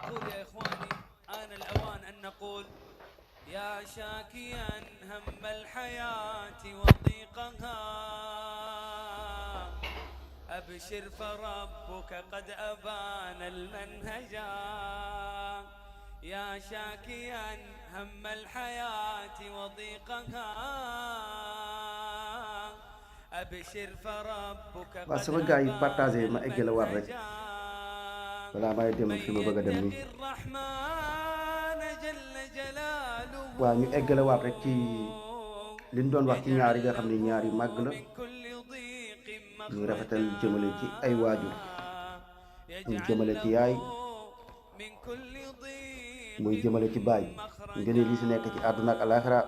أقول يا إخواني آن الأوان أن نقول يا شاكيا هم الحياة وضيقها أبشر فربك قد أبان المنهجا يا شاكيا هم الحياة وضيقها أبشر فربك قد sama gars yi partagé ma eggale war rek balaa may dem fi ma bëgg a dem nii waaw ñu eggale waat rek ci liñ doon wax ci ñaar yi nga xam ne ñaar yu màgg la ñu rafetal jëmale ci ay waajur ñu jëmale ci yaay muy jëmale ci baay ngeen li si nekk ci àdduna ak alaaxira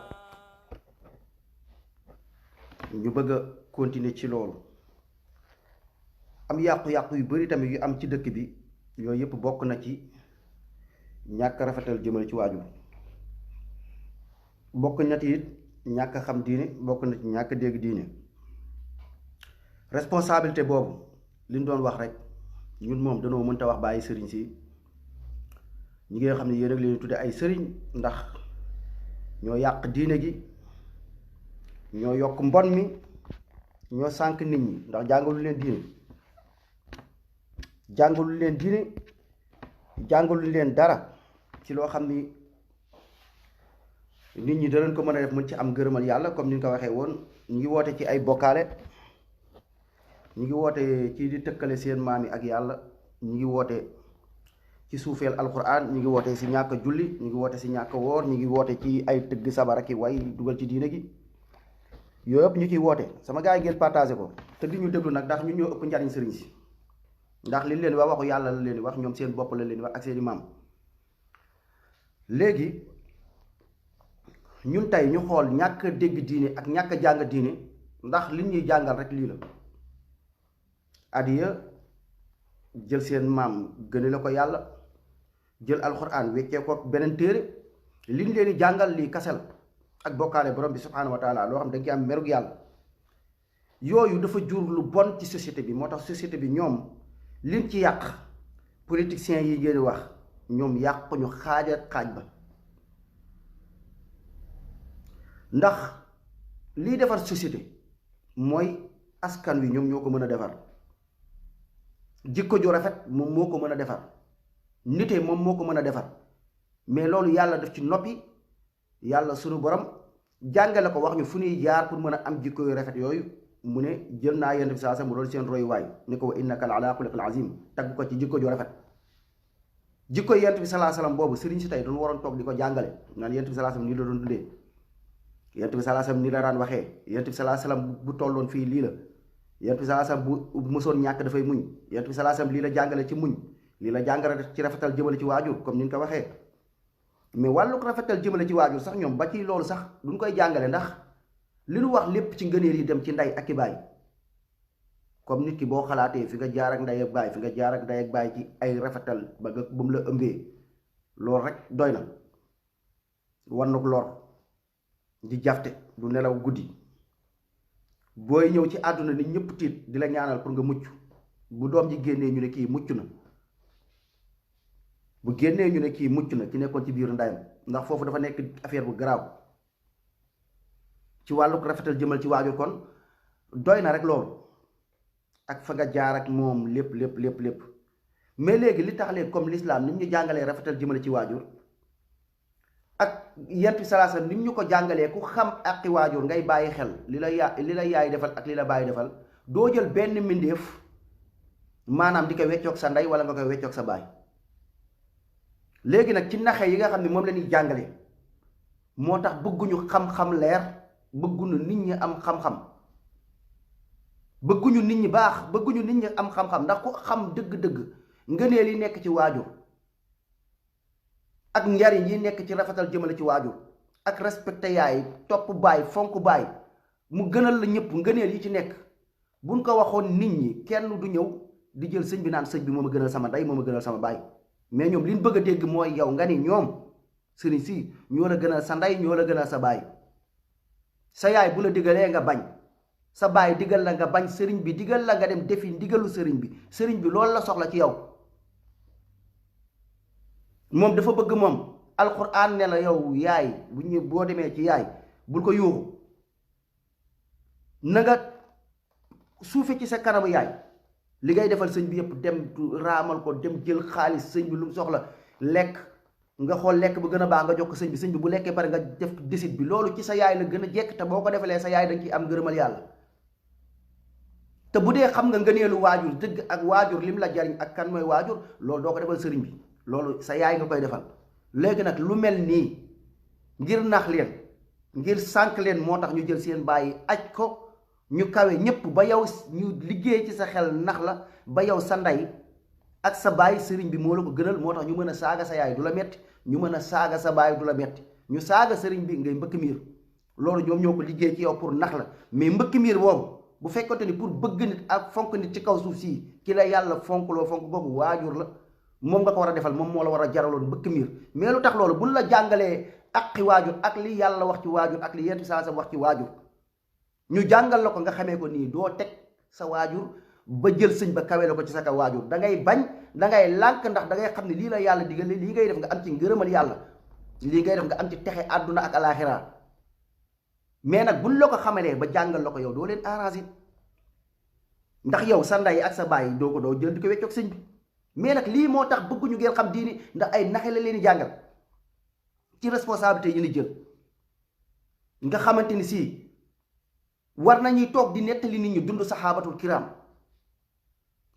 ñu bëgg a continuer ci loolu am yàqu-yàqu yu bari tamit yu am ci dëkk bi yooyu yëpp bokk na ci ñàkk rafetal jëmale ci waajur bokk na ci it ñàkk xam diine bokk na ci ñàkk dégg diine responsabilité boobu li ñu doon wax rek ñun moom danoo mënta wax bàyyi sëriñ si ñi nga xam ne yéen ak leen tudde ay sëriñ ndax ñoo yàq diine gi ñoo yokk mbon mi ñoo sànk nit ñi ndax jàngalu leen diine jàngalu leen dara ci loo xam ni nit ñi danañ ko mën a def mën ci am gërëmal yàlla comme ni ñu ko waxee woon ñu ngi woote ci ay bokkaale ñu ngi woote ci di tëkkale seen maam yi ak yàlla ñu ngi woote ci suufeel alquran ñu ngi woote si ñàkk julli ñu ngi woote si ñàkk woor ñu ngi woote ci ay tëgg sabara ki way dugal ci diine gi yooyu yëpp ñu ciy woote sama gars yi ngeen partagé ko te di ñu déglu nag ndax ñu ñoo ëpp njariñ sëriñ si ndax li leen wax waxu yàlla la leen wax ñoom seen bopp la leen wax ak seeni maam léegi ñun tey ñu xool ñàkk dégg diine ak ñàkk jàng diine ndax li ñuy jàngal rek lii la adiya jël seen maam gëne la ko yàlla jël alxuraan weccee ko beneen téere liñ leen di jàngal lii kasel ak bokkaale borom bi subhaanahu wa taala loo xam da nga am merug yàlla yooyu dafa jur lu bon ci société bi moo tax société bi ñoom liñ ci yàq politiciens yi ngeen di wax ñoom yàquñu xaaja xaaj ba ndax liy defar société mooy askan wi ñoom ñoo ko mën a defar jikko ju rafet moom moo ko mën a defar nite moom moo ko mën a defar mais loolu yàlla daf ci noppi yàlla sunu borom jàngale ko wax ñu fu ñuy jaar pour mën a am jikko yu rafet yooyu mu ne jël naa yonent bi saa sa mu doon seen roy waay ni ko wa innaka la ala xuluqin azim tagg ko ci jikko ju rafet jikko yonent bi salaa salaam boobu sëriñ si tey doon waroon toog di ko jàngale naan yonent bi salaa salaam nii la doon dundee yonent bi salaa salaam nii la daan waxee yonent bi salaa salaam bu tolloon fii lii la yonent bi salaa salaam bu mësoon ñàkk dafay muñ yonent bi salaa salaam lii la jàngale ci muñ lii la jàngale ci rafetal jëmale ci waajur comme ni ñu ko waxee mais wàllu ko rafetal jëmale ci waajur sax ñoom ba ci loolu sax duñ koy jàngale ndax li ñu wax lépp ci ngëneel yi dem ci ndey ak i baay comme nit ki boo xalaatee fi nga jaar ak ndey ak baay fi nga jaar ak ndey ak baay ci ay rafetal ba nga ba mu la ëmbee loolu rek doy na war na lor di jafte du nelaw guddi booy ñëw ci àdduna nit ñëpp tiit di la ñaanal pour nga mucc bu doom ji génnee ñu ne kii mucc na bu génnee ñu ne kii mucc na ki nekkoon ci biir ndeyam ndax foofu dafa nekk affaire bu garaaw ci wàllu rafetal jëmal ci waajur kon doy na rek loolu ak fa nga jaar ak moom lépp mais léegi li tax léegi comme l'islam ni mu ñu jàngalee rafetal jëmale ci waajur ak yent bi salaasa ni mu ñu ko jàngalee ku xam aqi waajur ngay bàyyi xel li la yaay defal ak li la bàyyi defal doo jël benn mbindeef maanaam di ko weccoog sa ndey wala nga koy weccoog sa baay léegi nag ci naxe yi nga xam ne moom la ñuy jàngale moo tax bëgguñu xam-xam leer bëgguñu nit ñi am xam-xam bëgguñu nit ñi baax bëgguñu nit ñi am xam-xam ndax ku xam dëgg-dëgg ngëneel yi nekk ci waajur ak njariñ yi nekk ci rafetal jëmale ci waajur ak respecté yaay topp baay fonk baay mu gënal la ñëpp ngëneel yi ci nekk buñ ko waxoon nit ñi kenn du ñëw di jël sëñ bi naan sëñ bi moo ma gënal sama ndey moo ma gënal sama baay mais ñoom li ñu bëgg a dégg mooy yow nga ni ñoom sëriñ si ñoo la gënal sa ndey ñoo la gënal sa baay sa yaay bu la digalee nga bañ sa baay digal la nga bañ sëriñ bi digal la nga dem defi ndigalu sëriñ bi loolu la soxla ci yow moom dafa bëgg moom alquran ne la yow yaay bu ñu boo demee ci yaay bul ko yuuxu na nga suufe ci sa kanamu yaay li ngay defal sëñ bi yëpp dem raamal ko dem jël xaalis sëñ bi lu mu soxla lekk nga xool lekk bu gën a baax nga jox ko sëñ bi bu lekkee pare nga def desit bi loolu ci sa yaay la gën a jekk te boo ko defalee sa yaay danga ciy am ngërëmal yàlla te bu dee xam nga ngëneelu waajur dëgg ak waajur lim la jariñ ak kan mooy waajur loolu doo ko defal sëriñ bi loolu sa yaay nga koy defal léegi nag lu mel nii ngir nax leen ngir sànq leen moo tax ñu jël seen bàyyi aj ko ñu kawe ñépp ba yow ñu liggéey ci sa xel nax la ba yow sa ndey ak sa baay sëriñ bi moo la ko gënal moo tax ñu mën a saaga sa yaay du la metti ñu mën a saaga sa baay du la metti ñu saaga sëriñ bi ngay mbëkk miir loolu ñoom ñoo ko liggéey ci yow pour nax la mais mbëkk miir boobu bu fekkonte ni pour bëgg nit ak fonk nit ci kaw suuf sii ki la yàlla fonkloo fonk googu waajur la moom nga ko war a defal moom moo la war a jaraloon mbëkk miir mais lu tax loolu buñ la jàngalee aqi waajur ak li yàlla wax ci waajur ak li yentu saa sa wax ci waajur ñu jàngal la ko nga xamee ko nii doo teg sa waajur ba jël sëñ ba kawe la ko ci sa kaw waajur da ngay bañ da ngay lànk ndax da ngay xam ne lii la yàlla digale lii ngay def nga am ci ngërëmal yàlla lii ngay def nga am ci texe àdduna ak alaxira mais nag buñ la ko xamalee ba jàngal la ko yow doo leen arrangé ndax yow sa ndey ak sa baay doo ko doo jël di ko weccoog sëñ bi mais nag lii moo tax bëgguñu ngeen xam diini ndax ay naxe la leen di jàngal ci responsabilité yi ni jël nga xamante ni si war nañuy toog di nettali nit ñi dund saxaabatul kiram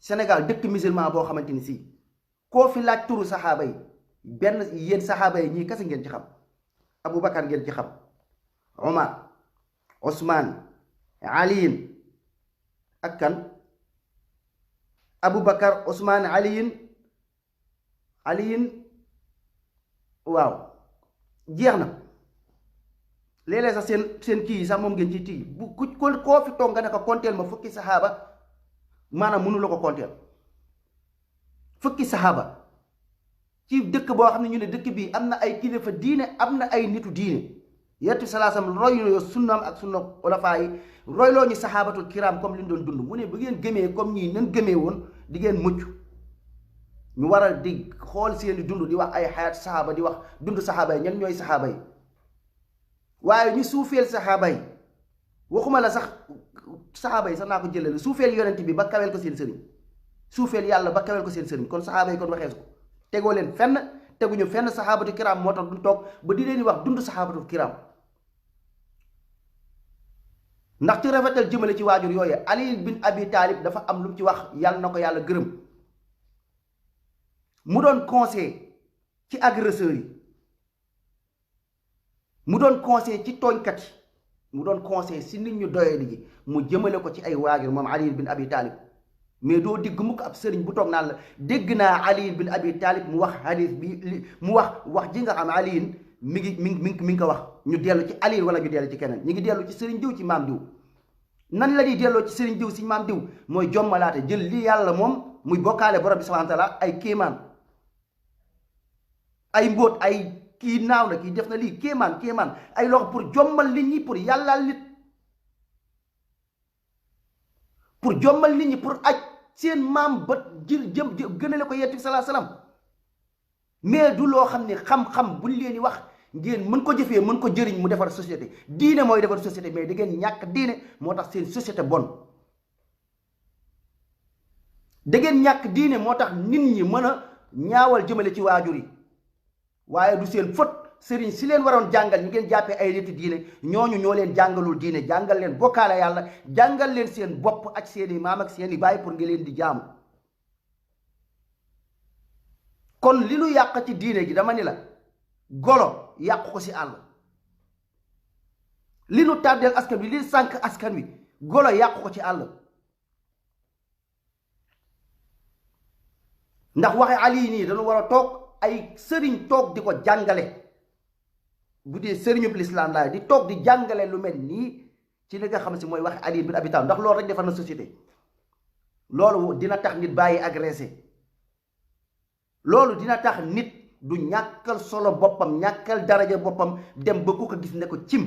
Sénégal dëkk musulman boo xamante ni si koo fi laaj turu saxaaba yi benn yéen saxaaba yi ñii kese ngeen ci xam Aboubacar ngeen ci xam Omar Ousmane Aliyin ak kan Aboubacar Ousmane Aliyin waaw jeex na léeg-léeg sax seen kii yi sax moom ngeen ci tii bu koo fi toog nga ne ko konteel ma fukki saxaaba maanaam mënu la ko konteel fukki saxaaba ci dëkk boo xam ne ñu ne dëkk bii am na ay kilifa diine am na ay nitu diine yettu salaasam royloo sunnaam ak sunna ulafaa yi royloo ñu saxaabatul kiram comme li ñu doon dund mu ne bu ngeen gëmee comme ñii nan gëmee woon di ngeen mucc ñu war a di xool seeni dund di wax ay xayaat saxaaba di wax dund saxaaba yi ñan ñooy saxaaba yi waaye ñu suufeel saxaaba yi waxuma la sax saxaaba yi sax naa ko jëlale suufeel yonent bi ba kawel ko seen sëriñ suufeel yàlla ba kawel ko seen sëriñ kon saxaaba yi kon waxeesu ko tegoo leen fenn teguñu fenn saxaabatu kiram moo tax duñ toog ba di leen di wax dund saxaabatu kiram ndax ci rafetal jëmale ci waajur yooyu Ali bin Abi Talib dafa am lu mu ci wax yàlla na ko yàlla gërëm mu doon conseil ci agresseurs yi mu doon conseil ci tooñkat yi mu doon conseil si nit ñu doyadi gi mu jëmale ko ci ay waajur moom Ali bin Abi Talib mais doo digg mukk ab sëriñ bu toog naan la dégg naa Ali bin Abi Talib mu wax hadis bi mu wax ji nga xam Ali mi ngi ko wax ñu dellu ci Ali wala ñu dellu ci keneen ñu ngi dellu ci sëriñ diw ci maam diw nan la ñuy delloo ci sëriñ diw si maam diw mooy jommalaate jël li yàlla moom muy bokkaale borom bi subhanahu wa taala ay kéemaan ay mbóot ay kii naaw na kii def na lii kéemaan ay loxo pour jommal nit ñi pour yàllaal nit pour jommal nit ñi pour aj seen maam ba jëm gënale ko yonent bi salaa salaam mais du loo xam ne xam-xam buñ leen di wax ngeen mën ko jëfee mën ko jëriñ mu defar société diine mooy defar société mais da ngeen ñàkk diine moo tax seen société bon da ngeen ñàkk diine moo tax nit ñi mën a ñaawal jëmale ci waajur yi waaye du seen fët sëriñ si leen waroon jàngal ñu ngeen jàppee ay nitu diine ñooñu ñoo leen jàngalul diine jàngal leen bokkaale yàlla jàngal leen seen bopp ak seeni maam ak seeni baay pour nga leen di jaamu kon li nu yàq ci diine gi dama ni la golo yàqu ko si àll li nu tàddeel askan wi li sànq askan wi golo yàqu ko ci àll ndax waxe Ali nii dañu war a toog ay sëriñ toog di ko jàngale bu dee sëriñub lislaam laay di toog di jàngale lu mel nii ci li nga xam si mooy waxe Ali bin Abi Talib ndax loolu rek defar na société loolu dina tax nit bàyyi agressé loolu dina tax nit du ñàkkal solo boppam ñàkkal daraja boppam dem ba ku ko gis ne ko cim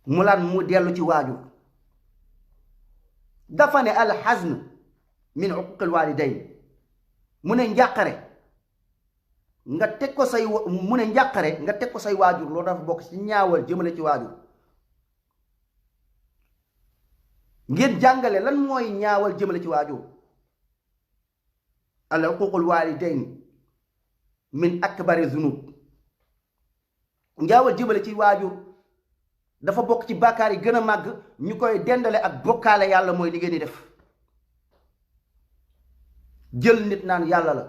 mu laan mu dellu ci waajur dafa ne alxazn min uquqil walidayn mu ne njàqare nga teg ko say mu ne njàqare nga teg ko say waajur loolu dafa bokk ci ñaawal jëmale ci waajur. ngeen jàngale lan mooy ñaawal jëmale ci waajur. al uququl walidayn min akbari zunub. ñaawal jëmale ci waajur dafa bokk ci bàkkaar yi gën a màgg ñu koy dendale ak bokkaale yàlla mooy li ngeen di def. jël nit naan yàlla la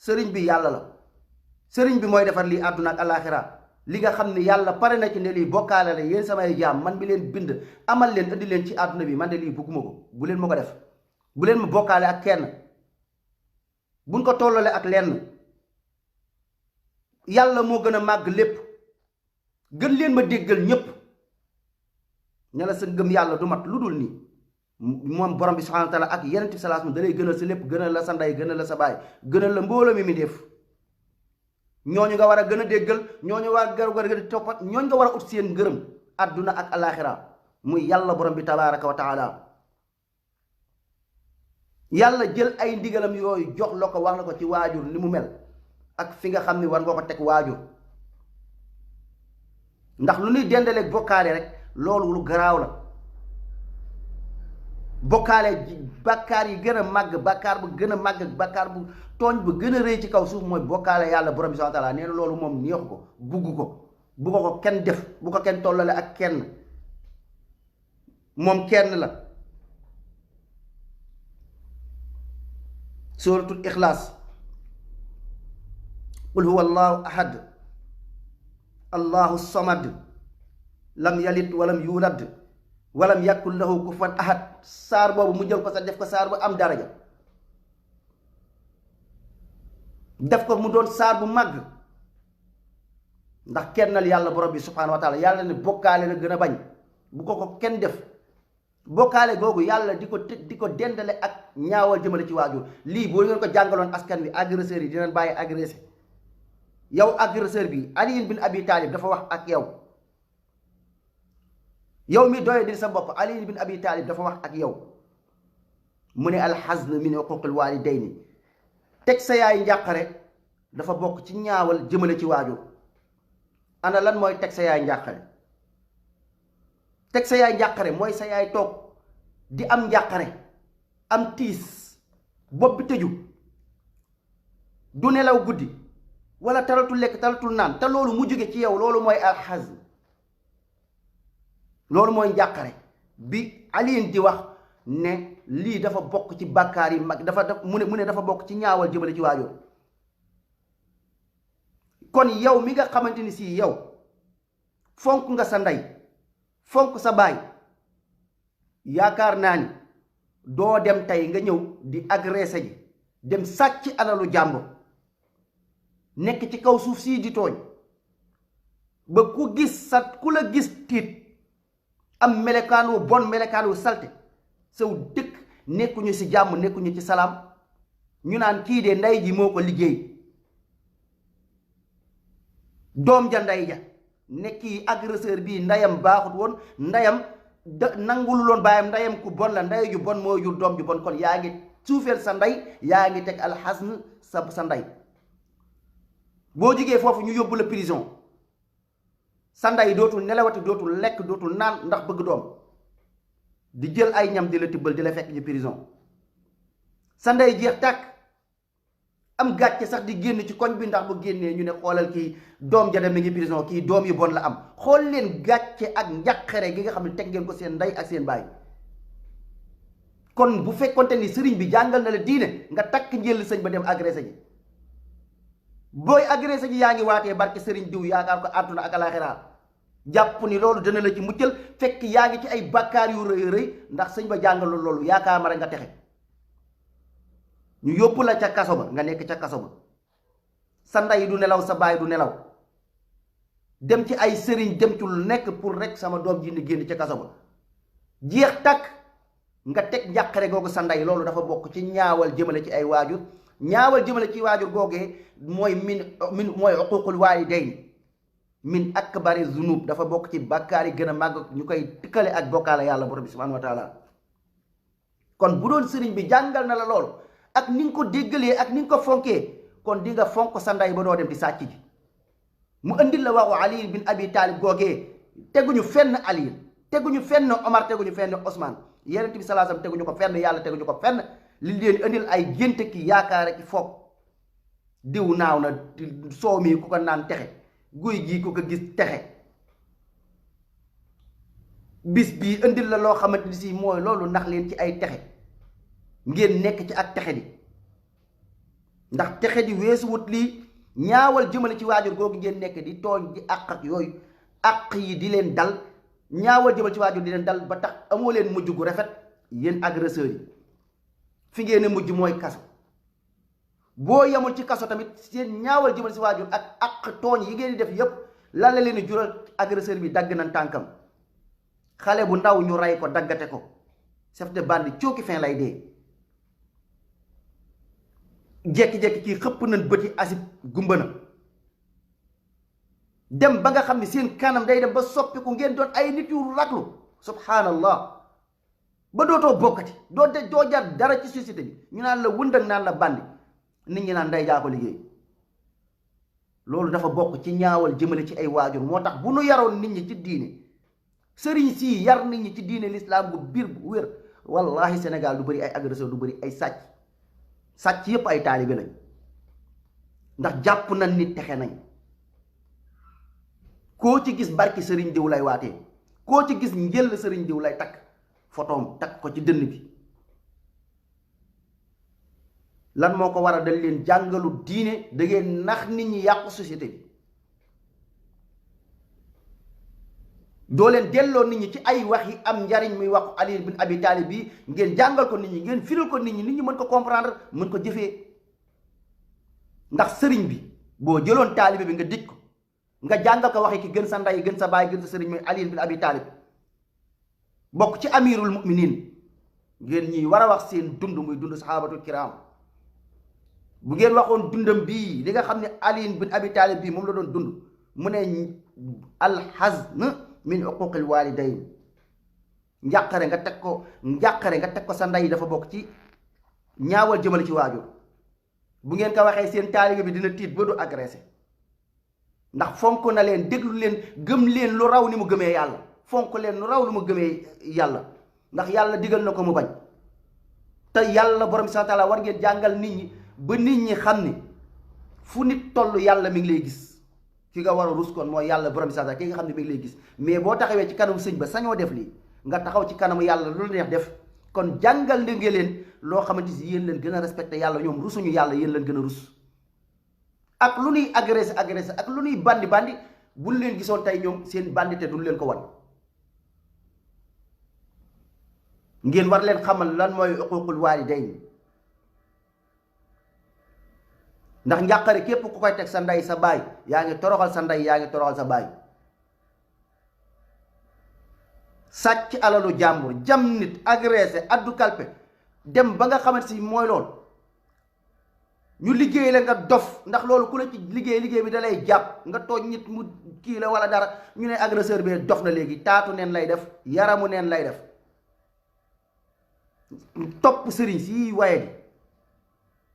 sëriñ bi yàlla la sëriñ bi mooy defar lii àdduna ak alaaxira li nga xam ne yàlla pare na ci ne lii bokkaale la yéen samay jaam man bi leen bind amal leen indi leen ci àdduna bi man de lii bugguma ko bu leen ma ko def bu leen ma bokkaale ak kenn buñ ko tollale ak lenn yàlla moo gën a màgg lépp gën leen ma déggal ñépp ne la sa ngëm yàlla du mat lu dul nii moom borom bi subhaanahu wa taala ak yeneen bi salaas da lay gënal sa lépp gënal la sa ndey gënal la sa baay gënal la mbooloo mi def ñooñu nga war a gën a déggal ñooñu war a gën a toppat ñooñu nga war a ut seen ngërëm àdduna ak alaaxira muy yàlla borom bi tabaaraka wa taala. yàlla jël ay ndigalam yooyu jox la ko wax la ko ci waajur ni mu mel ak fi nga xam ni war nga ko teg waajur ndax lu ñuy dendaleeg bokkaale rek loolu lu garaaw la. bokkaale bàkkaar yi gën a màgg bàkkaar bu gën a màgg bàkkaar bu tooñ bu gën a rëy ci kaw suuf mooy bokkaale yàlla borom bi subhaanahu wa taala nee na loolu moom neexu ko bugg ko bu ko kenn def bu ko kenn tollale ak kenn moom kenn la. suratul ixlaas qul huwa allahu ahad allahu samad lam yalid walam yulad walam yakun lahu kufuwan ahad saar boobu mu jël ko sax def ko saar bu am daraja def ko mu doon saar bu màgg ndax kennal yàlla borom bi subhaanahu wa taala yàlla ne bokkaale la gën a bañ bu ko kenn def bokkaale googu yàlla di ko dendale ak ñaawal jëmale ci waajur lii boo ngeen ko jàngaloon askan wi agresseurs yi dinañ bàyyi agressé yow agresseur bi Ali bin Abi Talib dafa wax ak yow mi doye di sa bopp Ali bin Abi Talib dafa wax ak yow mu ne alxazn min uquqil walidayni teg sa yaay njàqare dafa bokk ci ñaawal jëmale ci waajur. ana lan mooy teg sa yaay njàqare teg sa yaay njàqare mooy sa yaay toog di am njàqare am tiis bopp bi tëju du nelaw guddi wala talatul lekk talatul naan te loolu mu jóge ci yow loolu mooy alxazn loolu mooy njàqare bi aliin di wax ne lii dafa bokk ci bàkkaar yi mag mu ne dafa bokk ci ñaawal jëmale ci waajur. kon yow mi nga xamante ni si yow fonk nga sa ndey fonk sa baay yaakaar naa ni doo dem tey nga ñëw di agressé ji dem sàcc alalu jàmbur nekk ci kaw suuf sii di tooñ ba ku la gis tiit am melekaan wu bon melekaan wu salte saw dëkk nekkuñu ci jàmm nekkuñu ci salaam ñu naan kii de ndey ji moo ko liggéey doom ja ndey ja nekki agresseur bii ndeyam baaxut woon ndeyam nangul loon baayam ndeyam ku bon la ndey ju bon moo jur doom ju bon kon yaa ngi suufeel sa ndey yaa ngi teg alxasn sa ndey boo jigee foofu ñu yóbbu la prison sa ndey dootul nelawati dootul lekk dootul naan ndax bëgg doom di jël ay ñam di la tibbal di la fekk ci prison sa ndey jeex tàkk am gàcce sax di génn ci koñ bi ndax bu génnee ñu ne xoolal kii doom ja dem mi ngi prison kii doom yu bon la am xool leen gàcce ak njàqare gi nga xam ne teg ngeen ko seen ndey ak seen baay. kon bu fekkonte ni sëriñ bi jàngal na la diine nga takk njël sëñ ba dem agressé ji booy agressé ji yaa ngi waatee barke sëriñ diw yaakaar ko àdduna ak alaaxira jàpp ni loolu dana la ci muccal fekk yaa ngi ci ay bakkaar yu rëy rëy ndax sëñ ba jàngal loolu yaakaar ma rek nga texe ñu yóbbu la ca kaso ba nga nekk ca kaso ba sa ndey du nelaw sa baay du nelaw dem ci ay sëriñ dem ci lu nekk pour rek sama doom ji ni génn ca kaso ba jeex takk nga teg njàqare googu sa ndey loolu dafa bokk ci ñaawal jëmale ci ay waajur ñaawal jëmale ci waajur googee mooy mooy uququl waalidayn min akbari zunub dafa bokk ci bàkkaar yi gën a màgg ñu koy tëkkale ak bokkaale yàlla borom bi subhanahu wa taala kon bu doon sëriñ bi jàngal na la loolu ak ni nga ko déggalee ak ni nga ko fonkee kon di nga fonk sa ndey ba doo dem di sàcc ji. mu andil la waxu Ali bin Abi Talib googee teguñu fenn Ali, teguñu fenn Omar, teguñu fenn Ousmane, Yonent bi sallallahu alayhi wasallam teguñu ko fenn, yàlla teguñu ko fenn. li leen andil ay génte ki yaakaar ki foog diw naaw na soow mi ku ko naan texe, guy gii ku ko gis texe. bis bii andil la loo xamante ni si mooy loolu ndax leen ci ay texe ngeen nekk ci ak texe di, ndax texe di weesuwut lii ñaawal jëmale ci waajur googu ngeen nekk di tooñ di àq ak yooyu àq yi di leen dal, ñaawal jëmale ci waajur di leen dal ba tax amoo leen mujj gu rafet yéen agresseurs yi. fi ngeen ne mujj mooy kaso. boo yemul ci kaso tamit seen ñaawal jëmale ci waajur ak àq tooñ yi ngeen di def yépp lan la leen di jural agresseur bi dagg na tànkam, xale bu ndaw ñu rey ko daggate ko, chef de bande cooki fin lay dee. jekki-jekki kii xëpp nañ bëti asib gumba na dem ba nga xam ne seen kanam day dem ba soppiku ngeen doon ay nit yu raglu subhanallah ba dootoo bokkati doo jar dara ci société bi. ñu naan la wëndëg naan la bandi, nit ñi naan nday jaa ko liggéey. loolu dafa bokk ci ñaawal jëmale ci ay waajur. moo tax bu nu yaroon nit ñi ci diine, sëriñ sii yar nit ñi ci diine l'islam bu biir bu wér, wallahi Sénégal du bëri ay agresseur, du bëri ay sàcc yépp ay taalibe lañ, ndax jàpp nañ nit texe nañ. koo ci gis barki sëriñ diw lay waatee, koo ci gis njël sëriñ diw lay takk fotoom takk ko ci dënn bi. lan moo ko war a dal leen jàngalu diine, da ngeen nax nit ñi yàqu société bi. doo leen delloo nit ñi ci ay wax yi am njariñ muy wax Ali bin Abi Talib bi, ngeen jàngal ko nit ñi, ngeen firil ko nit ñi mën ko comprendre, mën ko jëfee. ndax sëriñ bi boo jëloon taalibe bi nga dij ko, nga jàngal ko waxi ki gën sa ndey gën sa baay gën sa sëriñ muy Ali bin Abi Talib, bokk ci amirul mu'minin, ngeen ñi war a wax seen dund muy dund sahabatul kiram. bu ngeen waxoon dundam bii li nga xam ne Ali bin Abi Talib bii moom la doon dund, mu ne alxazn min uquqil walidayn, njàqare nga teg ko sa ndey dafa bokk ci ñaawal jëmale ci waajur. bu ngeen ko waxee seen taalibe bi dina tiit ba du agressé, ndax fonk na leen, déglu leen, gëm leen lu raw ni mu gëmee yàlla, fonk leen lu raw ni mu gëmee yàlla, ndax yàlla digal na ko mu bañ. te yàlla borom subhaanahu wa taala war ngeen jàngal nit ñi ba nit ñi xam ni fu nit toll yàlla mi ngi lay gis. ki nga war a rus kon mooy yàlla borom saa ki nga xam ne mi ngi lay gis. mais boo taxawee ci kanamu sëñ ba sañoo def lii, nga taxaw ci kanamu yàlla lu neex def, kon jàngal li nga leen loo xamante si yéen leen gën a respecté yàlla, ñoom rusuñu yàlla, yéen leen gën a rus. ak lu nuy agressé ak lu nuy bandi buñ leen gisoon tey ñoom seen bandite duñ leen ko wan. ngeen war leen xamal lan mooy uququl walidayn, ndax njàqare képp ku koy teg sa ndey sa baay yaa ngi toroxal sa ndey, yaa ngi toroxal sa baay. sàcc alalu jàmbur, jam nit, agressé, addu kalpe, dem ba nga xamante si mooy lool ñu liggéey la nga dof, ndax loolu ku la ci liggéey bi da lay jàpp nga tooñ nit mu kii la wala dara, ñu ne agresseur bi dof na léegi, taatu neen lay def, yaramu neen lay def. topp sëriñ si waaye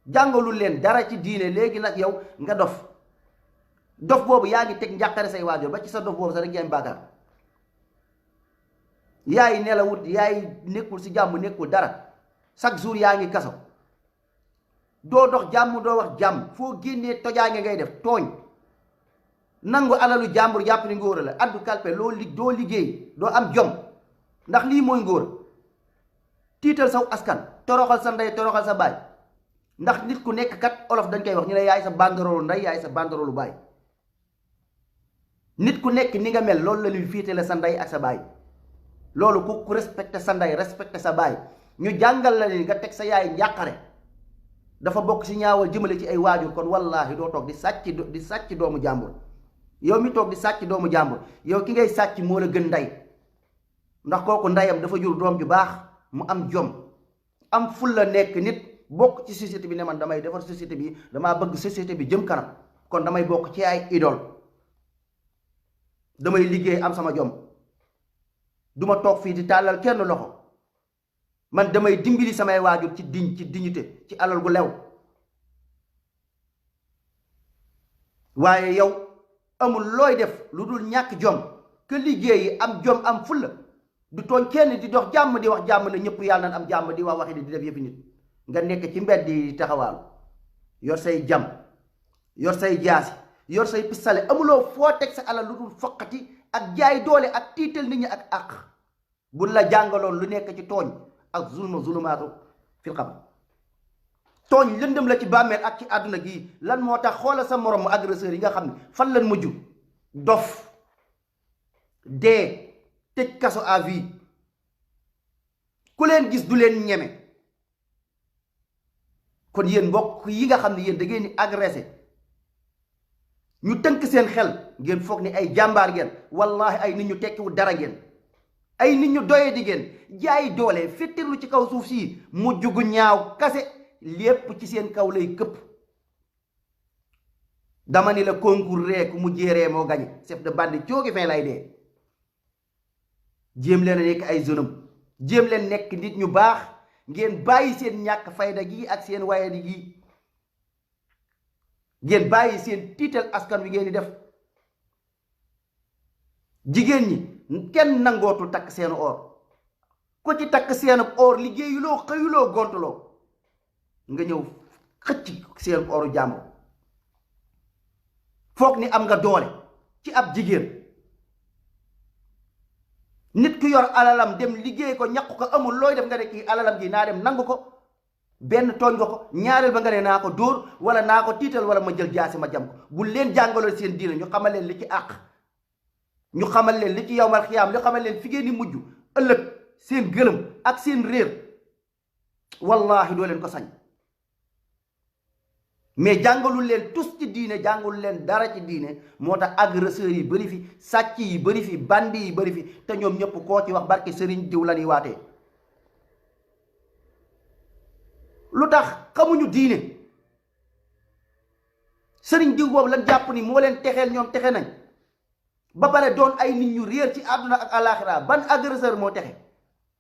di jàngalul leen dara ci diine, léegi nag yow nga dof boobu yaa ngi teg njàqare say waajur, ba ci sa dof boobu sax rek yaay bàkkaar. yaay nelawut, yaay nekkul si jàmm, nekkul dara, chaque jour yaa ngi kaso, doo dox jàmm, doo wax jàmm, foo génnee tojaange ngay def, tooñ, nangu alalu jàmbur jàpp ni ngóora la, addu kalpe, doo liggéey, doo am jom, ndax lii mooy ngóora. tiital saw askan, toroxal sa ndey, toroxal sa baay, ndax nit ku nekk kat olof dañ koy wax ñu ne yaay sa banderoolu ndey, yaay sa banderoolu baay. nit ku nekk ni nga mel loolu la ñuy féetale sa ndey ak sa baay. loolu ku respecté sa ndey respecté sa baay, ñu jàngal la ni nga teg sa yaay njàqare dafa bokk ci ñaawal jëmale ci ay waajur. kon wallaahi doo toog di sàcc doomu jàmbur. yow mi toog di sàcc doomu jàmbur, yow ki ngay sàcc moo la gën ndey, ndax kooku ndeyam dafa jur doom ju baax, mu am jom, am fulla, nekk nit, bokk ci société bi ne man damay defar société bi, damaa bëgg société bi jëm kanam, kon damay bokk ci ay idole, damay liggéey am sama jom, duma toog fii di tàllal kenn loxo. man damay dimbali samay waajur ci dignité ci alal gu lew. waaye yow amul looy def lu dul ñàkk jom que liggéeyi am jom am fulla du tooñ kenn di dox jàmm di wax jàmm ne ñëpp yàlla nan am jàmm di wax waxi di def yëfi nit nga nekk ci mbedd di taxawaalu yor say jam yor say jaasi yor say pistale amuloo foo teg sa alal lu dul foqati ak jaay doole ak tiital nit ñi ak àq bu la jàngaloon lu nekk ci tooñ ak zulumaatu fil qabr tooñ lëndëm la ci bàmmeel ak ci àdduna gii lan moo tax xoola sa moromu agresseur yi nga xam ne fan lan mujj dof dee tëj kaso à vie ku leen gis du leen ñeme. kon yéen mbokk yi nga xam ne yéen da ngeen di agressé ñu tënk seen xel ngeen foog ni ay jàmbaar ngeen wallahi ay nit ñu tekkiwu dara ngeen ay nit ñu doye di ngeen jaay doole fettirlu ci kaw suuf si mujj gu ñaaw kase lépp ci seen kaw lay këpp. dama ni la concours rek mu jéeree moo gañe chef de bande coogi fin lay dee. jéem leen a nekk ay jeune jéem leen nekk nit ñu baax ngeen bàyyi seen ñàkk fayda gi ak seen wayadi gi ngeen bàyyi seen tiital askan wi ngeen di def. jigéen ñi kenn nangootul takk seen or ku ci takk seen or liggéeyuloo xëyuloo gontuloo nga ñëw xëcc seen oru jàmbur foog ni am nga doole ci ab jigéen. nit ku yor alalam dem liggéey ko ñàkk ko amul looy def nga ne kii alalam gi naa dem nangu ko benn tooñ nga ko ñaareel ba nga ne naa ko dóor wala naa ko tiital wala ma jël jaasi ma jam ko. bu leen jàngaloon seen diine ñu xamal leen li ci àq ñu xamal leen li ci yawmal xiyaam ñu xamal leen fi ngeen di mujj ëllëg seen gëlëm ak seen réer wallahi doo leen ko sañ. mais jàngalul leen tus ci diine jàngalul leen dara ci diine moo tax agresseurs yi bëri fi sàcc yi bëri fi bandi yi bëri fi te ñoom ñëpp koo ci wax barke sëriñ diw la ñuy waatee. lu tax xamuñu diine sëriñ diw boobu lan jàpp ni moo leen texeel ñoom texe nañ ba pare doon ay nit ñu réer ci àdduna ak àllaaxira. ban agresseur moo texe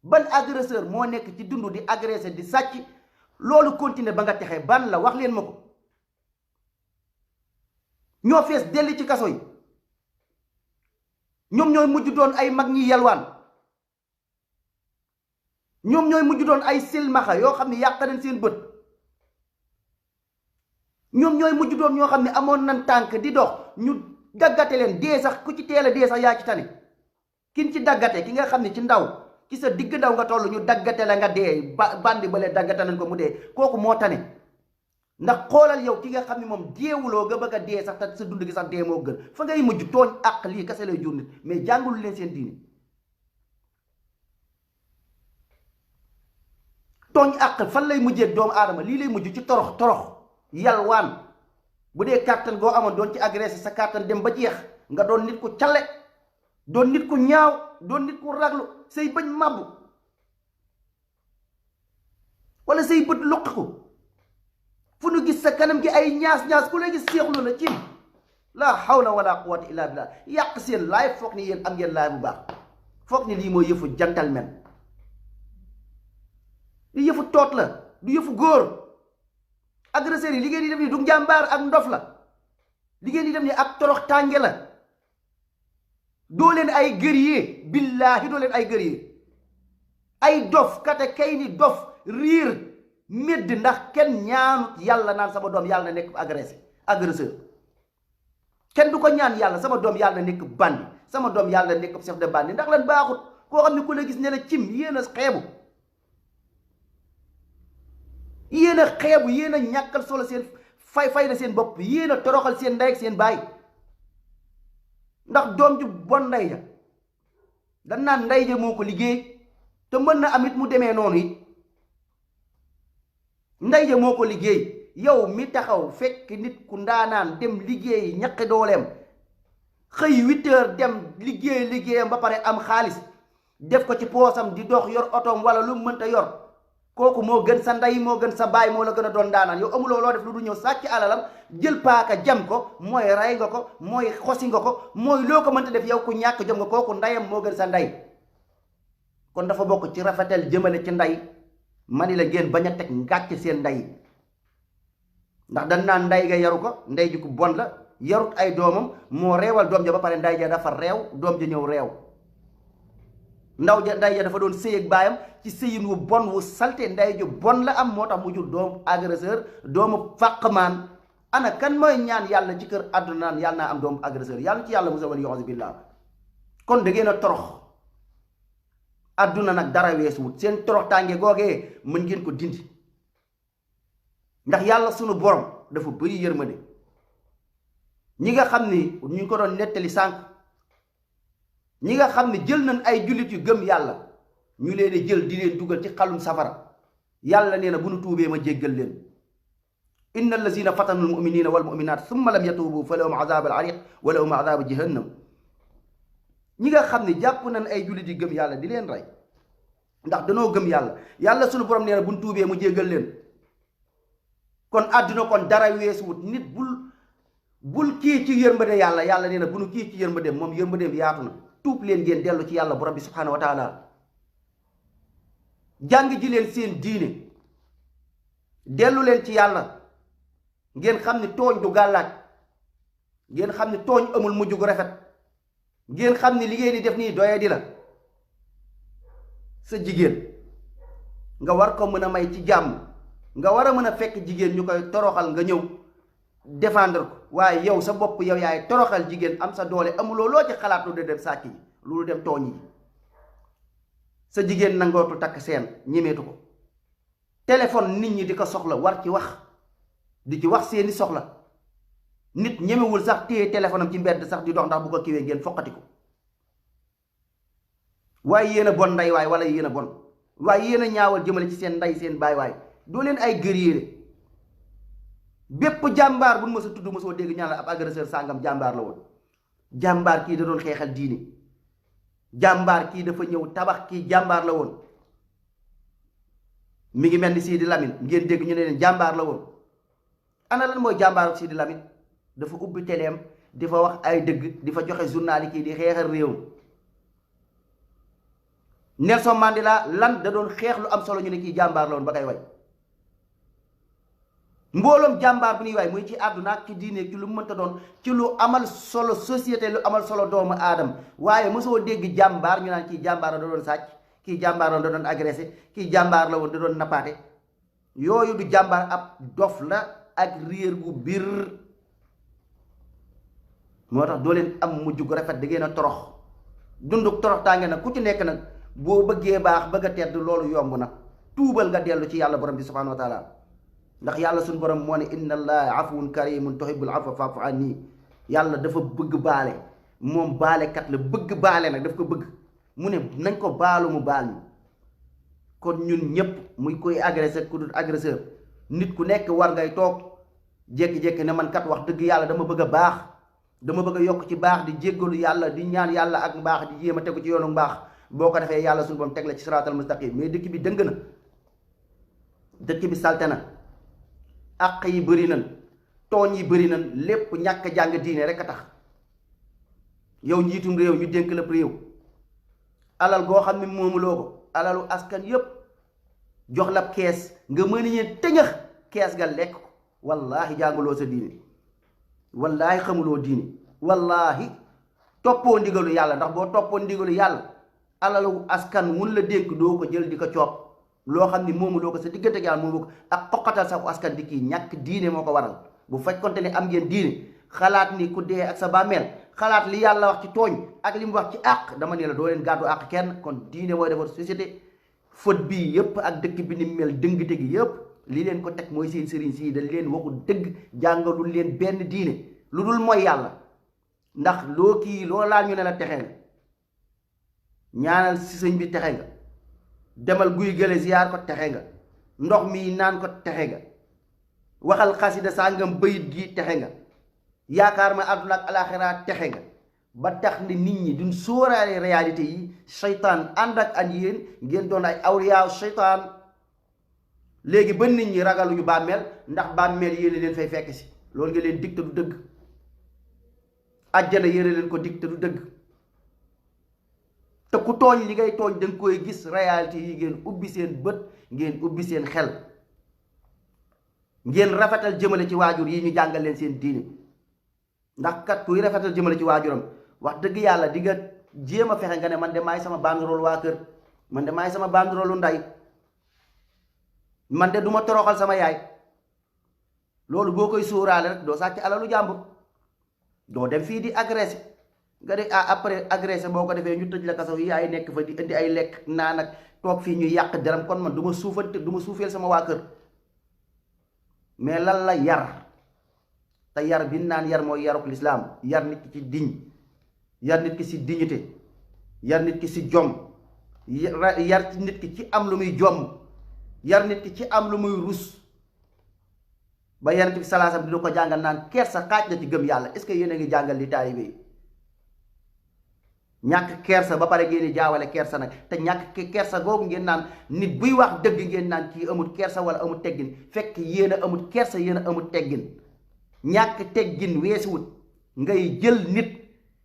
ban agresseur moo nekk ci dund di agressé di sàcc loolu continuer ba nga texe ban la wax leen ma ko. ñoo fees delli ci kaso yi ñoom ñooy mujj doon ay mag ñi yalwaan ñoom ñooy mujj doon ay silmaxa yoo xam ne yàq nañ seen bët ñoom ñooy mujj doon ñoo xam ne amoon nañ tànk di dox ñu daggate leen dee sax ku ci teel a dee sax yaa ci tane kin ci daggate ki nga xam ne ci ndaw ci sa digg ndaw nga toll ñu daggate la nga dee bandi ba leen daggate nañ ko mu dee kooku moo tane. ndax xoolal yow ki nga xam ne moom deewuloo nga bëgg a dee sax te sa dund gi sax dee moo gën fa ngay mujj tooñ àq lii kese lay jur nit mais jàngul leen seen diine. tooñ àq fan lay mujjee doomu aadama lii lay mujj ci torox yalwaan bu dee kàttan goo amoon doon ci agressé sa kàttan dem ba jeex nga doon nit ku calle doon nit ku ñaaw doon nit ku raglu say bëñ màbbu wala say bët luqiku fu nu gis sa kanam gi ay ñaas ku la gis seexlu la cim la hawla wala quwwata illa billah yàq seen laay foog ni yéen am ngeen laay bu baax foog ni lii mooy yëfu gentleman li yëfu toot la du yëfu góor. agresseurs yi li ngeen di def ni du njàmbaar ak ndof la li ngeen di def ni ak torox tànge la doo leen ay guerrier billaahi doo leen ay guerrier ay dof kate kay ni dof riir médd ndax kenn ñaanut yàlla naan sama doom yàlla na nekk agresseur kenn du ko ñaan yàlla sama doom yàlla na nekk bandi sama doom yàlla na nekk chef de bandi ndax lan baaxut koo xam ne ku la gis ne la cim yéen a xeebu yéen a xeebu yéen a ñàkkal solo seen fayda seen bopp yéen a toroxal seen ndey ak seen baay ndax doom ju bon ndey ja dan naan ndey ja moo ko liggéey te mën na amit mu demee noonu it ndey ja moo ko liggéey yow mi taxaw fekk nit ku ndaanaan dem liggéey ñaqi dooleem xëy 8 heures dem liggéeyam ba pare am xaalis def ko ci poosam di dox yor otoom wala lu mu mënta yor kooku moo gën sa ndey moo gën sa baay moo la gën a doon ndaanaan yow amuloo loo def lu du ñëw sàcc alalam jël paaka jam ko mooy rey nga ko mooy xosi nga ko mooy loo ko mënta def yow ku ñàkk jom nga kooku ndeyam moo gën sa ndey kon dafa bokk ci rafetal jëmale ci ndey mani la ngeen bañ a teg ngàcc seen ndey ndax dañ naan ndey ga yaru ko ndey ji ku bon la yarut ay doomam moo reewal doom ja ba pare ndey ja dafa reew doom ja ñëw reew ndey ja dafa doon sëy ak baayam ci sëyin wu bon wu salte ndey ju bon la am moo tax mu jur doomu agresseur doomu fàqmaan ana kan mooy ñaan yàlla ci kër àdduna naan yàlla naa am doomu agresseur yàlla ci yàlla musa wal yu'uzu billah kon da ngeen a torox àdduna nag dara weesuwut seen torox tànge googee mën ngeen ko dindi ndax yàlla sunu borom dafa bëri yërmande ñi nga xam ni ñu ngi ko doon nettali sànq ñi nga xam ne jël nañ ay jullit yu gëm yàlla ñu leen di jël di leen dugal ci xalum safara yàlla nee na bu nu tuubee ma jéggal leen inna allazina fatanu almuminina walmuminat summa lam yatuubu fa lahum azab al ariq wa lahum azab jahannam ñi nga xam ne jàpp nañ ay jullit yu gëm yàlla di leen rey ndax danoo gëm yàlla yàlla sunu borom nee na bu nu tuubee mu jéggal leen kon àdduna kon dara weesuwut nit bul kii ci yërmande yàlla yàlla nee na bu nu kii ci yërmandeem moom yërmandeem yaatu na tuub leen ngeen dellu ci yàlla borom bi subhanahu wa taala jàng ji leen seen diine dellu leen ci yàlla ngeen xam ne tooñ du gàllaaj ngeen xam ne tooñ amul mujj gu rafet ngeen xam ne li ngeen di def nii doye di la sa jigéen nga war ko mën a may ci jàmm nga war a mën a fekk jigéen ñu koy toroxal nga ñëw défendre ko waaye yow sa bopp yow yaay toroxal jigéen am sa doole amuloo loo ci xalaat lu de dem sàcc yi loolu dem tooñ yi sa jigéen nangootu takk seen ñemeetu ko téléphone nit ñi di ko soxla war ci wax di ci wax seeni soxla nit ñemewul sax téye téléphone am ci mbedd sax di dox ndax bu ko kiwee ngeen foqati ko waaye yéen a bon ndey waay wala yéen a bon waaye yéen a ñaawal jëmale ci seen ndey seen baay waay doo leen ay guerrier bépp jàmbaar bu nu mës a tudd mësoo dégg ñaan la ab agresseur sàngam jàmbaar la woon jàmbaar kii da doon xeexal diini jàmbaar kii dafa ñëw tabax kii jàmbaar la woon mi ngi mel ni Sidi Lamine ngeen dégg ñu ne leen jàmbaar la woon ana lan mooy jàmbaaru Sidi Lamine dafa ubbi teleem di fa wax ay dëgg di fa joxe journal yi kii di xeexal réew Nelson Mandela lan da doon xeex lu am solo ñu ne kii jàmbaar la woon ba kay way mbooloom jàmbaar bu ñuy waay muy ci àdduna ak ci diine ci lu mu mënta doon ci lu amal solo société lu amal solo doomu aadam waaye mosoo dégg jàmbaar ñu naan kii jàmbaar la da doon sàcc kii jàmbaar la da doon agressé kii jàmbaar la woon da doon nappaate yooyu du jàmbaar ab dof la ak réer gu biir moo tax doo leen am mujj gu rafet da ngeen a torox dunduk torox tànge nag ku ci nekk nag boo bëggee baax bëgg a tedd loolu yomb na tuubal nga dellu ci yàlla borom bi subhanahu wa taala ndax yàlla suñu borom moo ne inna allaha afuwun karimun tuhibbul afwa fa'fu anni yàlla dafa bëgg baale moom baalekat la bëgg baale nag daf ko bëgg mu ne nañ ko baalu mu baal ñu kon ñun ñépp muy koy agressé ku dul agresseur nit ku nekk war ngay toog jékki-jékki ne man kat wax dëgg yàlla dama bëgg a baax dama bëgg a yokk ci baax di jéggalu yàlla di ñaan yàlla ak mbaax di jéem a tegu ci yoonu mbaax boo ko defee yàlla suñu borom teg la ci siraatal mustaqim mais dëkk bi dëng na dëkk bi salte na àq yi bëri nañ tooñ yi bëri nañ lépp ñàkk jàng diine rek a tax yow njiitum réew ñu dénk la réew alal goo xam ne moomuloo ko alalu askan yépp jox la kees nga mën a tëñëx kees ga lekk ko wallaahi jànguloo sa diine wallaahi xamuloo diine wallaahi toppoo ndigalu yàlla ndax boo toppoo ndigalu yàlla alalu askan mun la dénk doo ko jël di ko coob loo xam ni moomuloo ko sa diggante ak yàlla moomu ko ak xoqatal sa askan di kii ñàkk diine moo ko waral bu fekkonte ne am ngeen diine xalaat ni ku dee ak sa bàmmeel xalaat li yàlla wax ci tooñ ak li mu wax ci àq dama ne la doo leen gàddu àq kenn kon diine mooy defar société faute bii yépp ak dëkk bi ni mel dëngte gi yépp li leen ko teg mooy seen sëriñ si dañ leen waxu dëgg jàngalul leen benn diine lu dul mooy yàlla ndax loo kii loo laal ñu ne la texe nga ñaanal si sëñ bi texe nga demal guy gële ziyaar ko texe nga ndox mi naan ko texe nga waxal xasida sàngam bayit gi texe nga yaakaar ma àdduna ak alaxira texe nga ba tax ni nit ñi duñ sóoraale réalité yi seytaan ànd ak an yéen ngeen doon ay awliyaaw seytaan léegi ba nit ñi ragaluñu bàmmeel ndax bàmmeel yéen leen fay fekk si loolu nga leen dig te du dëgg àjjana yéen leen ko dig te du dëgg te ku tooñ li ngay tooñ danga koy gis réalité yi ngeen ubbi seen bët ngeen ubbi seen xel, ngeen rafetal jëmale ci waajur yi ñu jàngal leen seen diine. ndax kat kuy rafetal jëmale ci waajuram wax dëgg yàlla di nga jéem a fexe nga ne man de maay sama banderole waa kër, man de maay sama banderolu nday, man de du ma toroxal sama yaay. loolu boo koy sóoraale rek doo sàcc alalu jàmbur, doo dem fii di agressé nga de après agressé boo ko defee ñu tëj la kaso yi yaay nekk fa di indi ay lekk naan ak toog fii ñuy yàq deram. kon man du ma suufante, du ma suufeel sama waa kër. mais lan la yar, te yar bi naan yar mooy yaruk lislaam. yar nit ki ci diñ, yar nit ki ci dignité, yar nit ki ci jom, yar nit ki ci am lu muy jomm, yar nit ki ci am lu muy rus. ba yonent bi salaasam dina ko jàngal naan kersa xaaj la ci gëm yàlla. est-ce que yéen a ngi jàngal li taalibe yi? ñàkk kersa ba pare ngeen di jaawale kersa nag, te ñàkk kersa googu ngeen naan nit buy wax dëgg ngeen naan kii amul kersa wala amul teggin, fekk yéen a amul kersa, yéen a amul teggin. ñàkk teggin weesuwut ngay jël nit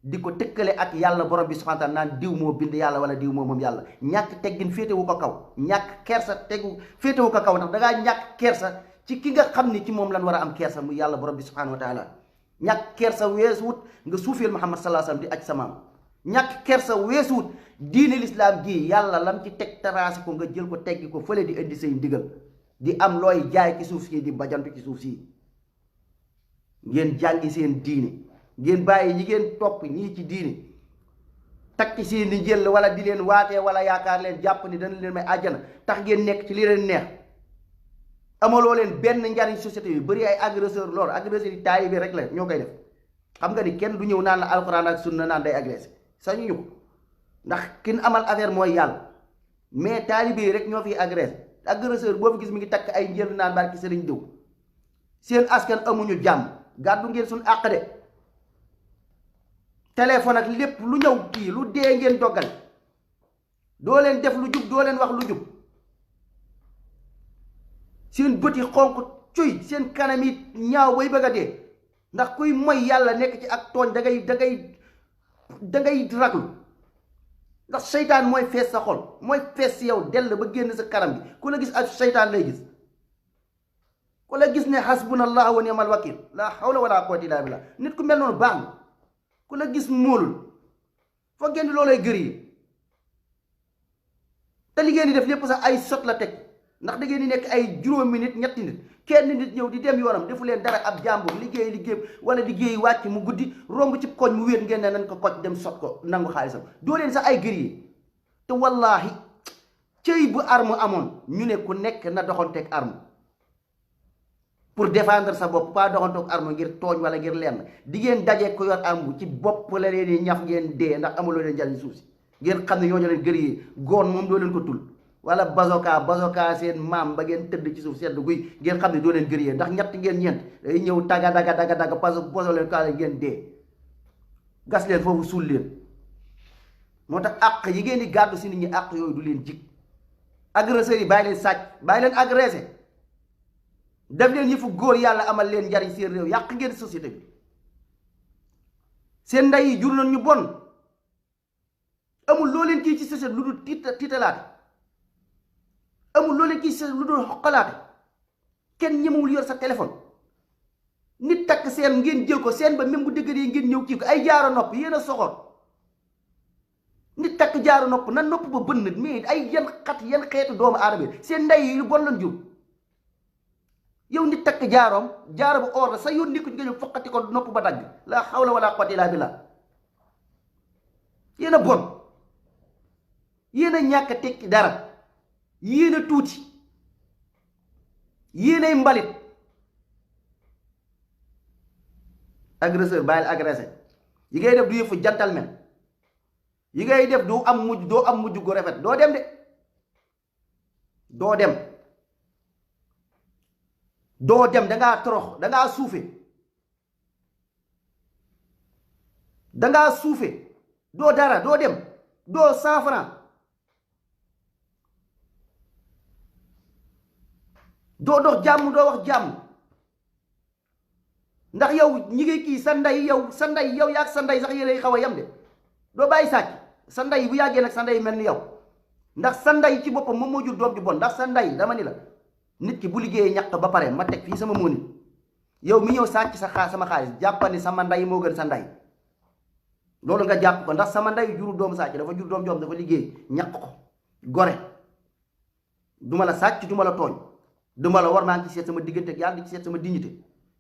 di ko tëkkale ak yàlla borom bi subhanahu wa ta'ala naan diw moo bind yàlla wala diw moo moom yàlla. ñàkk teggin féetewu ko kaw, ñàkk kersa tegu féetewu ko kaw, ndax dangaa ñàkk kersa ci ki nga xam ni ci moom lan war a am kersa mu yàlla borom bi subhanahu wa ta'ala. ñàkk kersa weesuwut nga suufeel Muhammad sallallahu alayhi wasallam di aj samaam. ñàkk kersa weesuwut diine lislaam gi yàlla lam ci teg taraasi ko nga jël ko teggi ko fële di indi say ndigal, di am looy jaay ci suuf si, di bajantu ci suuf si. ngeen jàngi seen diine, ngeen bàyyi ñi ngeen topp ñii ci diine takki seen di jël wala di leen waatee wala yaakaar leen jàpp ni dana leen may àjjana tax ngeen nekk ci li leen neex. amaloo leen benn njariñ société yu bari ay agresseur. loolu agresseur yi taalibe bi rek la ñoo koy def. xam nga ni kenn du ñëw naan la alxuraan ak sunna naan day agressé, sañu ñu ko, ndax kin amal affaire mooy yàlla. mais taalibe yi rek ñoo fiy agressé. agresseur boo fi gis mi ngi takk ay njël naan barki sëriñ diw. seen askan amuñu jàmm, gàddu ngeen suñ àq de. téléphone ak lépp lu ñëw kii lu dee ngeen doggal, doo leen def lu jub, doo leen wax lu jub. seen bët yi xonq cuy, seen kanam yi ñaaw bay bëgg a dee. ndax kuy moy yàlla nekk ci ak tooñ da ngay raglu. ndax seytaan mooy fees sa xol, mooy fees si yow dell ba génn sa kanam bi. ku la gis ak seytaan lay gis, ku la gis ne hasbunallahu wa ni'mal wakil, la hawla wala quwwata illa billah. nit ku mel noonu baax na. ku la gis móolul foog ngeen di loolay gër yi. te li ngeen di def lépp sax ay sot la teg, ndax da ngeen di nekk ay juróomi nit, ñetti nit, kenn nit ñëw di dem yoonam, defu leen dara. ab jàmbur liggéey wala liggéey wàcc mu guddi romb ci koñ mu wéet, ngeen ne nañ ko koj dem sot ko nangu xaalisam. doo leen sax ay gër yi. te wallaahi cëy bu arme amoon ñu ne ku nekk na doxanteeg arme pour défendre sa bopp, pas doxantoog arme ngir tooñ wala ngir lenn. di ngeen daje ko yor arme ci bopp la leen di ñaf ngeen dee, ndax amuloo leen njariñ suuf si. ngeen xam ne ñooñu leen gër yi goon moom doo leen ko tul, wala bazoka seen maam ba ngeen tëdd ci suuf sedd guy, ngeen xam ne doo leen gër yi. ndax ñett ngeen ñeent day ñëw daga parce que boso leen kaale ngeen dee, gas leen foofu suul leen. moo tax àq yi ngeen di gàddu si nit ñi, àq yooyu du leen jig. agresseurs yi bàyyi leen sàcc, bàyyi leen agressé, def leen yëfu góor yàlla amal leen njariñ seen réew. yàq ngeen société bi. seen ndey yi jur nañ ñu bon. amul loo leen kii ci société lu dul tiitalaate, amul loo leen kii ci société lu dul xoqalaate. kenn ñemewul yor sa téléphone. nit takk seen ngeen jël ko, seen ba même bu dëgg yi ngeen ñëw kii ko. ay jaaro nopp, yéen a soxor. nit takk jaaro nopp na nopp ba bënn, mais ay yan xeetu doomu aadama yi seen ndey yi lu bon lañ jur. yow nit takk jaaro bu or la sa yoon nikku nga ñëw foqati ko nopp ba dagg. la hawla wala quwwata illa billah. yéen a bon, yéen a ñàkk tekki dara, yéen a tuuti, yéen ay mbalit. agresseur bàyyil agressé. yi ngay def du yëfu gentleman, yi ngay def doo am mujj gu rafet. doo dem de, doo dem. dangaa torox, dangaa suufe, doo dara, doo dem, doo 100 francs, doo dox jàmm, doo wax jàmm. ndax yow ñi ngay kii sa ndey yow yaag sa ndey sax yéenay xaw a yem de. doo bàyyi sàcc, sa ndey bu yàggee nag sa ndey mel ni yow. ndax sa ndey ci boppam moom moo jur doom ju bon. ndax sa ndey dama ni la nit ki bu liggéeyee ñàkk ba pare ma teg fii sama mónit yow mi ñëw sàcc sama xaalis jàppal ni sama ndey moo gën sa ndey loolu nga jàpp ko. ndax sama ndey juru doomu sàcc dafa jur doom joom dafa liggéey ñàkk ko gore. duma la sàcc duma la tooñ duma la war, maa ngi ci seet sama diggante ak yàlla di ci seet sama dignité.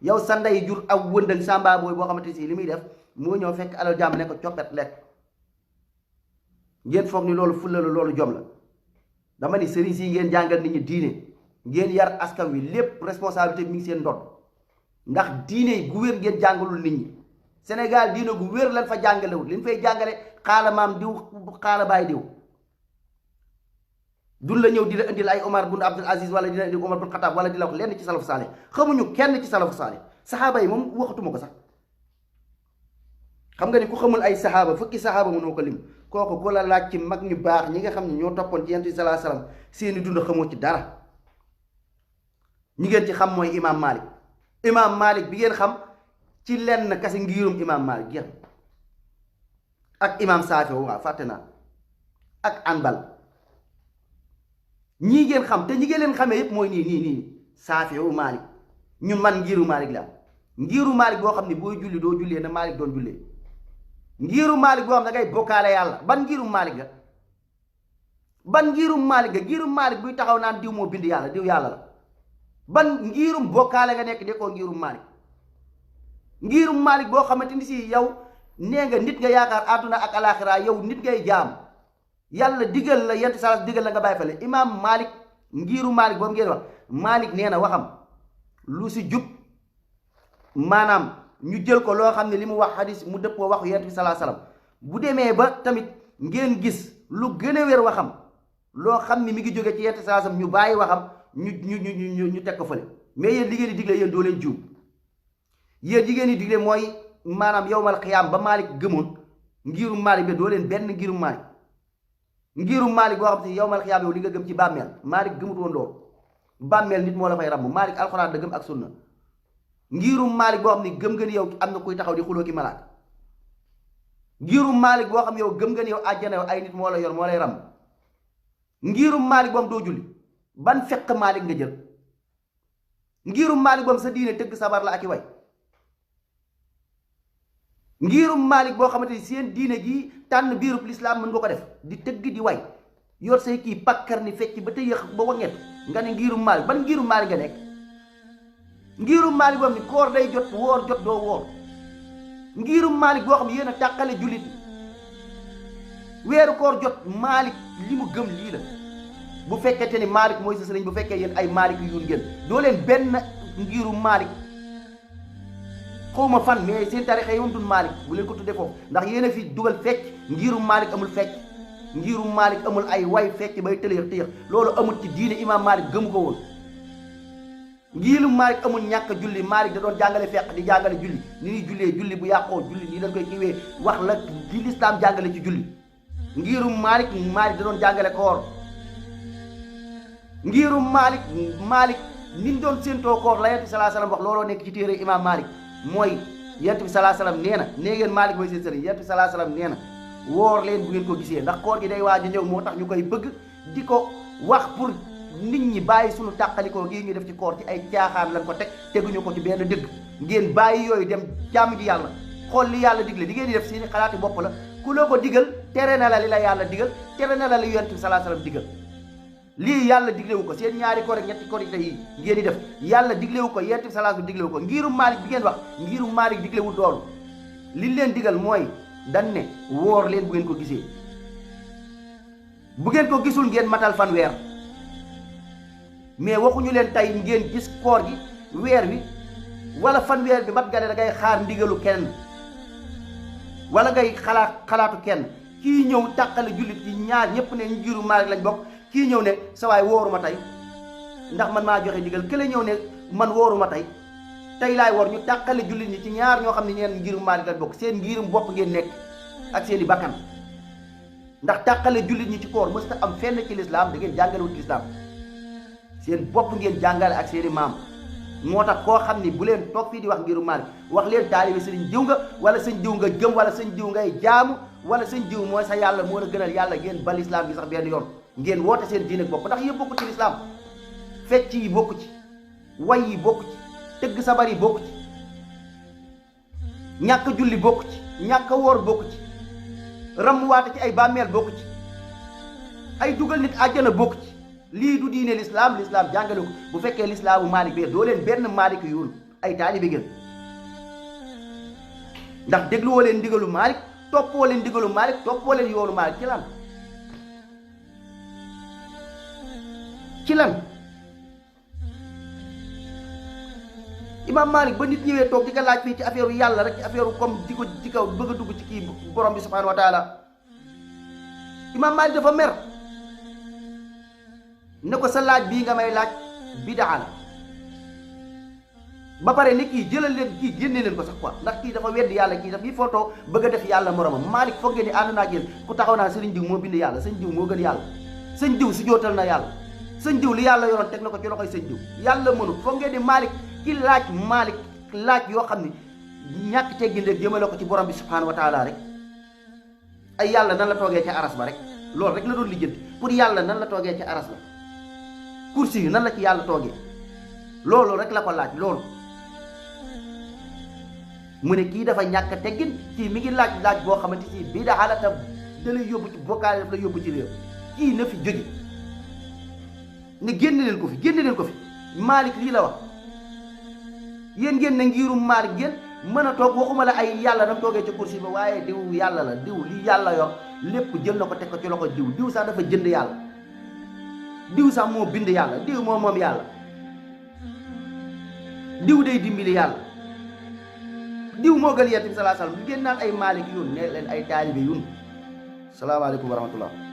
yow sa ndey jur aw wëndal samba booy boo xamante si li muy def moo ñëw fekk alal jàmm ne ko coppet lekk. ngeen foog ni loolu fulla la loolu jom la. dama ni sëriñ si ngeen jàngal nit ñi diine ngeen yar askan wi lépp responsabilité mi ngi seen ndodd. ndax diine gu wér ngeen jàngalul nit ñi. Sénégal diine gu wér lañ fa jàngalewul liñ fay jàngale xaala maam diw xaala baay diw. dun la ñëw di la indil ay Omar bun Abdul Aziz wala di la indil Omar bun Xataab wala di la wax lenn ci salafu saalih. xamuñu kenn ci salafu saalih. saxaaba yi moom waxatuma ko sax. xam nga ni ku xamul ay saxaaba fukki saxaaba mënoo ko lim kooku ku la laaj ci mag ñu baax ñi nga xam ne ñoo toppoon ci yonent bi sallallahu alayhi wasallam seeni dund xamoo ci dara. ñi ngeen ci xam mooy imaam Malik. imaam Malik bi ngeen xam ci lenn kasi ngirum imaam Malik jeex ak imaam Saafi waaw fàtte naa ak Anbal. ñii ngeen xam te ñi ngeen leen xamee yépp mooy nii Saafi wu Malik. ñun man ngiru Malik la ngiru Malik boo xam ne booy julli doo jullee na Malik doon jullee. ngiru Malik boo xam ne da ngay bokkaale yàlla ban ngirum Malik ga. ban ngirum Malik ga ngirum Malik buy taxaw naan diw moo bind yàlla diw yàlla la. ban ngirum bokkaale nga nekk de koo ngirum Malik. ngirum Malik boo xamante ni si yow nee nga nit nga yaakaar àdduna ak alaxira yow nit ngay jaam yàlla digal la yent salas digal la nga bàyyi fale. imaam Malik ngiru Malik boobu ngeen wax Malik nee na waxam lu si jub maanaam ñu jël ko loo xam ne li mu wax hadis mu dëppoo waxu yent bi salaa salaam. bu demee ba tamit ngeen gis lu gën a wér waxam loo xam ne mi ngi jóge ci yent salaa salaam ñu bàyyi waxam ñu teg ko fële. mais yéen li ngeen di digle yéen doo leen juum. yéen li ngeen di digle mooy maanaam yowmal xiyaam ba Malik gëmoon ngirum Malik bi doo leen benn ngirum Malik. ngirum Malik boo xam ne yowmal xiyaam yow li nga gëm ci bàmmeel Malik gëmut woon loolu. bàmmeel nit moo la fay ramm Malik alxuraan da gëm ak sunna. ngirum Malik boo xam ne gëm nga ni yow am na kuy taxaw di xuloo ki malaaka. ngirum Malik boo xam ne yow gëm nga ni yow àjjana yow ay nit moo la yor moo lay ramm. ngirum Malik boo xam doo julli ban fekk Malik nga jël. ngirum Malik boo xam sa diine tëgg sabar la ak i way. ngirum Malik boo xamante ni seen diine ji tànn biirub lislaam mën nga ko def di tëgg di way yor say kii pakkar ni fecc ba tëyëx ba wanget nga ne ngirum Malik ban ngirum Malik nga nekk. ngirum Malik boo xam ni koor day jot woor jot doo woor. ngirum Malik boo xam ne yéen a tàqale jullit weeru koor jot Malik li mu gëm lii la. bu fekkente ni Malik mooy sa sëriñ bu fekkee yéen ay Malik yu ngeen doo leen benn ngirum Malik. xawma fan mais seen tarixa yi moom dun Malik bu leen ko tuddee foofu ndax yéen a fi dugal fecc. ngirum Malik amul fecc. ngirum Malik amul ay way fecc bay tëlëx tëyëx loolu amul ci diine imaam Malik gëmu ko woon. ngirum Malik amul ñàkk julli Malik da doon jàngale fekk di jàngale julli ni ñuy jullee julli bu yàqoo julli nii dañ koy kiiwee wax la di lislaam jàngale ci julli. ngirum Malik da doon jàngale koor. ngirum Malik ni ñu doon séentoo koor la yent bi salaa salaam wax looloo nekk ci téere imaam Malik mooy yent bi salaa salaam nee na nee ngeen Malik mooy seen sëriñ yent bi salaa salaam nee na woor leen bu ngeen ko gisee ndax koor gi day waaj a ñëw moo tax ñu koy bëgg di ko wax pour nit ñi bàyyi suñu tàqalikoo gii ñu def ci koor ci ay caaxaan lañ ko teg teguñu ko ci benn dëgg. ngeen bàyyi yooyu dem jàmm ji yàlla xool li yàlla digle li ngeen di def seeni xalaati bopp la ku la ko digal tere na la li la yàlla digal tere na la li yent bi salaa salaam digal. lii yàlla diglewu ko seen ñaari koor ak ñetti koor yi ngeen di def yàlla diglewu ko yent bi salaa salaam diglewu ko. ngirum Malik bi ngeen wax ngirum Malik diglewul loolu li leen digal mooy dan ne woor leen bu ngeen ko gisee. bu ngeen ko gisul ngeen matal fan weer mais waxuñu leen tey ngeen gis koor gi weer wi wala fan weer bi mat nga ne da ngay xaar ndigalu kenn wala ngay xalaatu kenn. kii ñëw tàqale jullit yi ñaar ñëpp ne ngirum Malik lañ bokk. kii ñëw ne sa waay wooruma tey ndax man maa joxe ndigal kële ñëw ne man wooruma tey laay woor ñu tàqale jullit ñi ci ñaar ñoo xam ne ñeen ngirum Malik lañ bokk seen ngirum bopp ngeen nekk ak seen i bakkan. ndax tàqale jullit ñi ci koor mës ta am fenn ci lislaam da ngeen jàngalewut lislaam seen bopp ngeen jàngale ak seen i maam. moo tax koo xam ni bu leen toog fii di wax ngirum Malik wax leen taalibe sëriñ diw nga wala sëñ diw nga gëm wala sëñ diw ngay jaamu wala sëñ diw mooy sa yàlla moo la gënal yàlla ngeen ba lislaam gi sax benn yoon. ngeen woote seen diine bopp ndax yëpp bokku ci lislaam fecc yi bokku ci way yi bokku ci tëgg sabar yi bokku ci ñàkk julli bokku ci ñàkk woor bokku ci ramwaate ci ay bàmmeel bokku ci ay dugal nit àjjana bokku ci lii du diine lislaam jàngale ko bu fekkee lislaamu Maalik bi doo leen benn Maalik yoon ay taalibe ngeen ndax dégluwoo leen ndigalu Maalik toppoo leen ndigalu Maalik toppoo leen yoonu Maalik ci lan Imam Malik ba nit ñëwee toog di ko laaj fii ci affaire yàlla rek ci affaire comme di ko ci kaw bëgg a dugg ci kii borom bi subhanahu wa taala Imam Malik dafa mer ne ko sa laaj bii nga may laaj bidaa la ba pare ne kii jëlal leen kii génne leen ko sax quoi ndax kii dafa weddi yàlla kii daf yi footoo bëgg a def yàlla moromam Malik foog ngeen ni ànd naa ak yéen ku taxaw naa sëriñ diw moo bind yàlla sëñ diw moo gën yàlla sëñ diw su jootal na yàlla sëñ diw li yàlla yoroon teg na ko ci loxoy sëñ diw yàlla mënut foog ngeen ni Malik ki laaj Malik laaj yoo xam ne ñàkk teggin rek jëmale ko ci borom bi subhanahu wa taala rek ay yàlla nan la toogee ca aras ba rek loolu rek la doon lijjanti pour yàlla nan la toogee ca aras ba kursi yi nan la ci yàlla toogee loolu rek la ko laaj loolu mu ne kii dafa ñàkk teggin kii mi ngi laaj boo xamante si bidaa la tam da lay yóbbu ci bokkaale daf la yóbbu ci réew kii na fi jóge ne génn leen ko fi Malik lii la wax yéen ngeen ne ngirum Malik ngeen mën a toog waxuma la ay yàlla dam toogee ci kursi ba waaye diw yàlla la diw li yàlla yor lépp jël na ko teg ko ci loxo diw sax dafa jënd yàlla diw sax moo bind yàlla diw moo moom yàlla diw day dimbali yàlla diw moo gën yonent bi sallallahu alayhi wasallam ngeen naan ay Malik yun ne leen ay taalibe yun salaamaaleykum wa rahmatullah